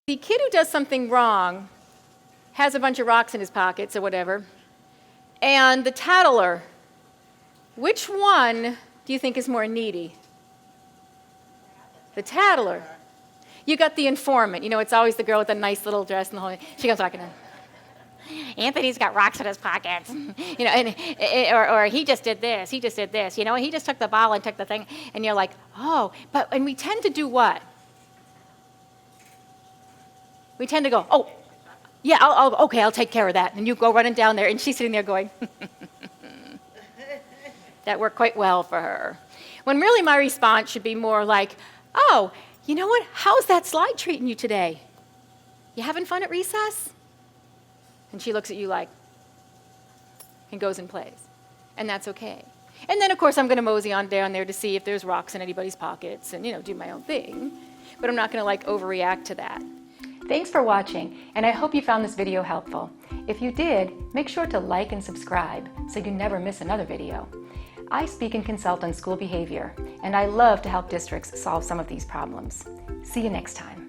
The kid who does something wrong has a bunch of rocks in his pockets or whatever, and the tattler, which one do you think is more needy? The tattler. You got the informant. You know, it's always the girl with the nice little dress and the whole. She comes walking in. Anthony's got rocks in his pockets, you know, or he just did this. He just did this. You know, he just took the ball and took the thing, and you're like, oh, and we tend to do what? We tend to go, oh, yeah, okay, I'll take care of that. And you go running down there, and she's sitting there going, that worked quite well for her. When really my response should be more like, oh, you know what? How's that slide treating you today? You having fun at recess? And she looks at you like, and goes and plays. And that's okay. And then, of course, I'm going to mosey on down there to see if there's rocks in anybody's pockets and, you know, do my own thing. But I'm not going to, like, overreact to that. Thanks for watching, and I hope you found this video helpful. If you did, make sure to like and subscribe so you never miss another video. I speak and consult on school behavior, and I love to help districts solve some of these problems. See you next time.